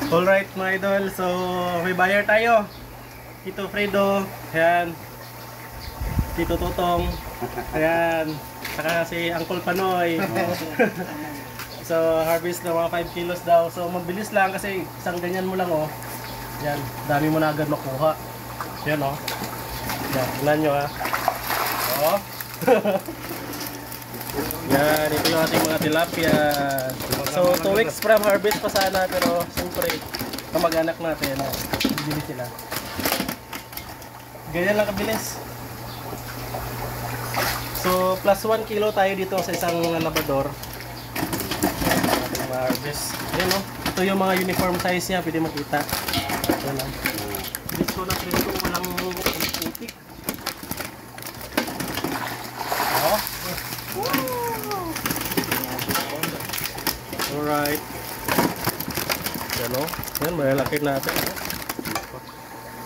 Alright mga idol, so may buyer tayo. Tito Fredo, ayan. Tito Tutong, ayan. Saka si Uncle Panoy. So harvest na mga 5 kilos daw. So mabilis lang kasi isang ganyan mo lang oh. Ayan, dami mo na agad makuha. Ayan oh. Ayan, tingnan nyo ha. Oh. Yan, ito yung ating mga tilapia. So 2 weeks from harvest pa sana, pero siyempre kamag-anak natin, bibili sila. Ganyan lang kabilis. So plus 1 kilo tayo dito sa isang labador. Ating harvest. Ayan o, ito yung mga uniform size niya, pwede makita. Ayan o. Presko na presko, walang putik. Oh. Alright. Yan o. Yan, malalaki natin.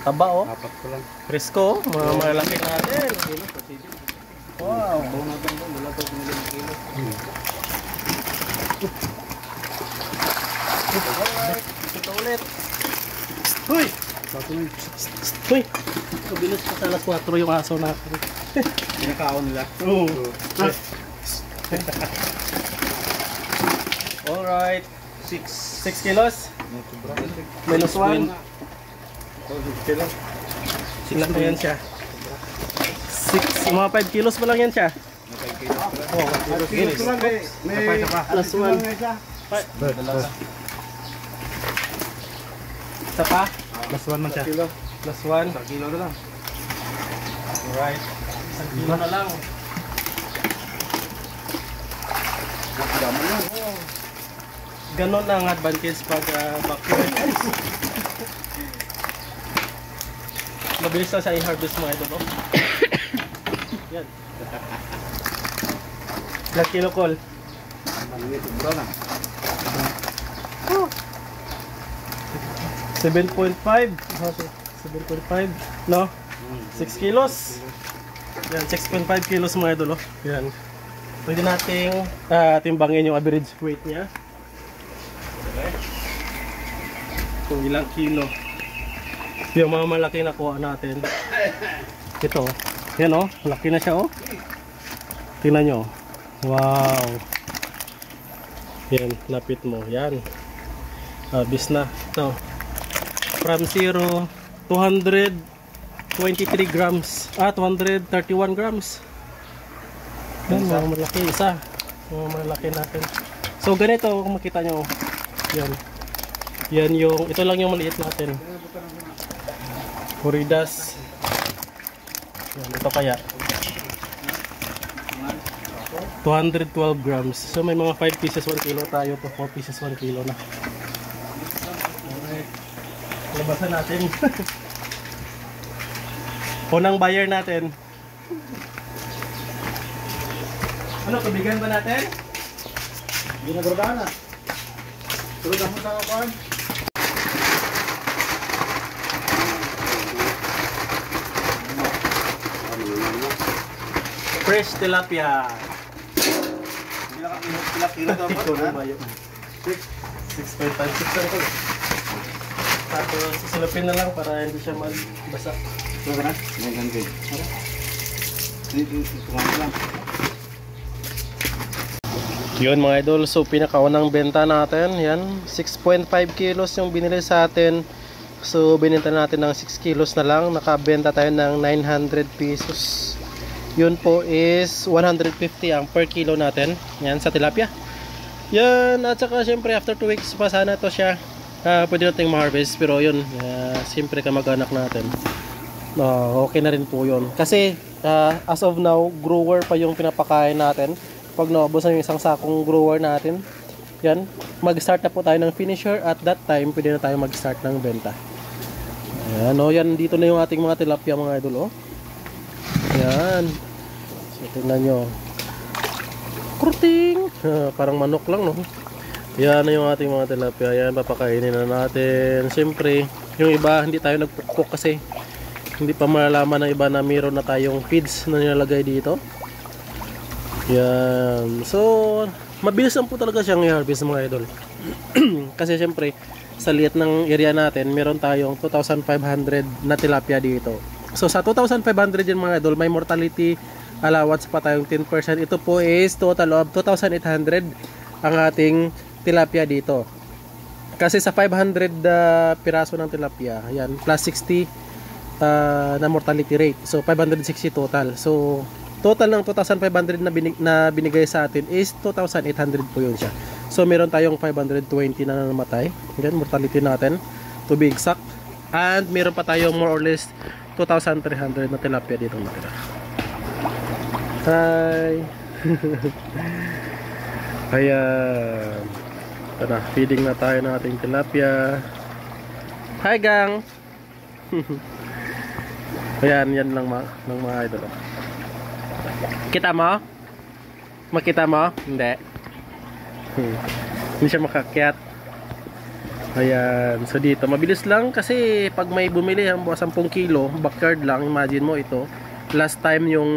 Taba o. Apat ko lang. Presko, mga malalaki natin. Wow. Alright. Ito ulit. Huy! Huy! Kabilis pa sa alas 4 yung aso natin. Pinakaon nila. Oo. Alright. 6 kilos. Minus 1. Ilan pa yan siya? 6, mga 5 kilos pa lang yan siya. Oh, 5 kilos. Plus 1. Isa pa? Plus 1 man siya. Plus 1. 1 kilo na lang. Alright. 1 kilo na lang. Ganon ang advantage pag backyard. Mabilis na siya i-harvest mga ito. Yan. Ilang kilo call? 7.5. 7.5. No? 6 kilos. Yan, 6.5 kilos mga idol. Yan. Pwede nating timbangin yung average weight niya. Okay. Kung ilang kilo. Yung mga malaki na kuha natin. Ito. Yan oh. Malaki na siya oh. Tingnan nyo. Wow. Yan. Lapit mo. Yan. Bis na. Ito. From 0, 223 grams. 231 grams. Yan, mga malaki isa. Mga malaki natin. So ganito kung makita nyo. Yan. Yan yung, ito lang yung maliit natin. Puridas. Yan, ito kaya. 212 grams. So may mga 5 pieces 1 kilo tayo to 4 pieces 1 kilo na. Alright. Labasan natin. Unang buyer natin. Ano, tubigan ba natin? Hindi na gurgaan na. Tulog mo sa kapan. Fresh tilapia. Ilang kilo daw ba? 6.5. Tapos susulupin na lang para hindi siya magbasa. Ito ka na? Ganyan din. Ito lang. Yun mga idol, so pinakaunang benta natin, yan, 6.5 kilos yung binili sa atin. So binenta natin ng 6 kilos na lang, nakabenta tayo ng 900 pesos. Yun po is 150 ang per kilo natin, yan sa tilapia. Yan, at saka syempre after 2 weeks pa sana to siya, pwede natin ma-harvest. Pero yun, siyempre kamag-anak natin, okay na rin po yun. Kasi as of now, grower pa yung pinapakain natin. Pag naubos na yung isang sakong grower natin, yan, mag-start na po tayo ng finisher. At that time, pwede na tayo mag-start ng benta. Ayan, o, yan, dito na yung ating mga tilapia mga idol, o. Ayan. So, tingnan nyo. Kruting! Parang manok lang, no? Yan na yung ating mga tilapia. Ayan, papakainin na natin. Siyempre, yung iba, hindi tayo nagpukpok kasi hindi pa malalaman ng iba na mayroon na tayong feeds na nilalagay dito. Yan. So, mabilis lang po talaga siyang i-harvest mga idol. Kasi syempre, sa liit ng area natin, meron tayong 2,500 na tilapia dito. So sa 2,500 yung mga idol, may mortality allowance pa tayong 10%. Ito po is total of 2,800 ang ating tilapia dito. Kasi sa 500 piraso ng tilapia, yan, plus 60 na mortality rate. So 560 total. So total ng 2,500 na binigay sa atin is 2,800 po yun siya. So meron tayong 520 na namatay. Yan, mortality natin to be exact. And meron pa tayong more or less 2,300 na tilapia dito natira. Hi! Ayan. Ito na, feeding na tayo ng ating tilapia. Hi gang! Ayan, yan lang ng mga idol. Kita mo? Makita mo? Hindi. Hindi siya makakyat. Ayan. So dito, mabilis lang kasi pag may bumili ang 10 kilo, backyard lang, imagine mo ito. Last time yung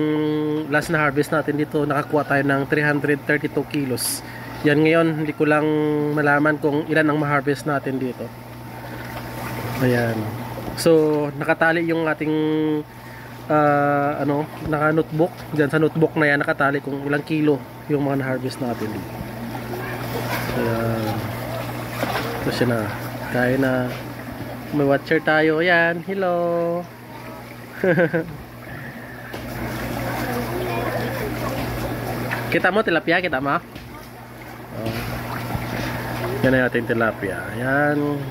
last na harvest natin dito, nakakuha tayo ng 332 kilos. Yan ngayon, hindi ko lang malaman kung ilan ang ma-harvest natin dito. Ayan. So, nakatali yung ating naka-notebook. Diyan sa notebook na yan, nakatali kung ilang kilo yung mga na-harvest natin dito. Ayan. Ito siya na. Kaya na. May watcher tayo. Ayan. Hello. Kita mo tilapia? Kita mo? Oh. Yan na yung ating tilapia. Ayan.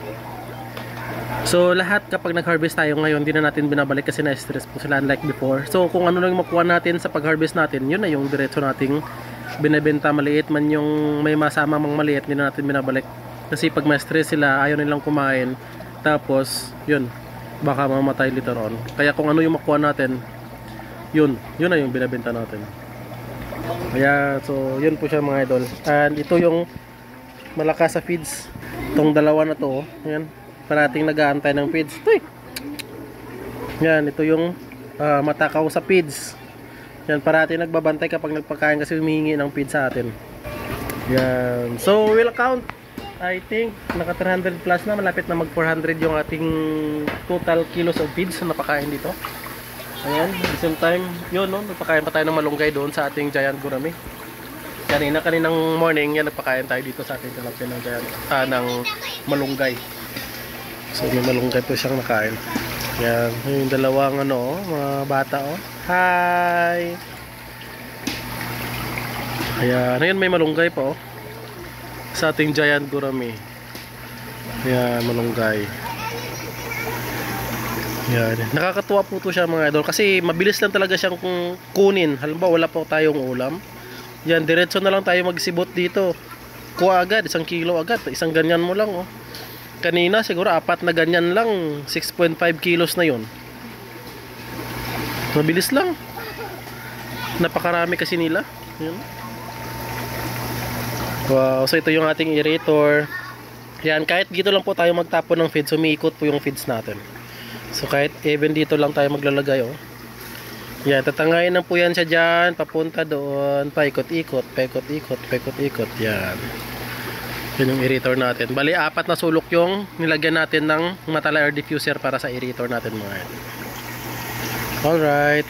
So lahat kapag nag-harvest tayo ngayon, hindi na natin binabalik kasi na-stress po sila unlike before. So kung ano lang makuha natin sa pag-harvest natin, yun na yung diretso nating binibenta. Maliit man yung may masama mang maliit, hindi na natin binabalik. Kasi pag ma-stress sila, ayaw nilang kumain. Tapos, yun, baka mamatay later on. Kaya kung ano yung makuha natin, yun na yung binibenta natin. Kaya, so yun po siya mga idol. And ito yung malakas sa feeds. Itong dalawa na to, yan. Parating nag-aantay ng feeds. Yan, ito yung matakaw sa feeds. Yan, parating nagbabantay kapag nagpakain kasi humihingi ng feeds sa atin. Yan. So, we'll count. I think, naka 300 plus na. Malapit na mag 400 yung ating total kilos of feeds na napakain dito. Ayan, at the same time, yun, no? Nagpakain pa tayo ng malunggay doon sa ating giant gurami. Kaninang morning, yan, nagpakain tayo dito sa ating tilapia ng giant, ng malunggay. So may malunggay po siyang nakain. Yan, yung dalawang mga bata Hi! Ayan, ngayon may malunggay po sa ating giant gurami. Ayan, malunggay. Yan. Nakakatuwa po ito siya mga idol kasi mabilis lang talaga siyang kunin. Halimbawa wala po tayong ulam. Yan, diretso na lang tayo magsibot dito. Kuha agad, 1 kilo agad. Isang ganyan mo lang Kanina siguro 4 na ganyan lang, 6.5 kilos na yon. Mabilis lang. Napakarami kasi nila. Yan. Wow, so ito yung ating aerator. Yan, kahit dito lang po tayo magtapon ng feeds, umiikot po yung feeds natin. So kahit even dito lang tayo maglalagay Yan, tatangayin lang po yan siya dyan, papunta doon, paikot-ikot, paikot-ikot, paikot-ikot. Yan. Yun yung aerator natin. Bali, 4 na sulok yung nilagyan natin ng Matala air diffuser para sa aerator natin mga yan. Alright.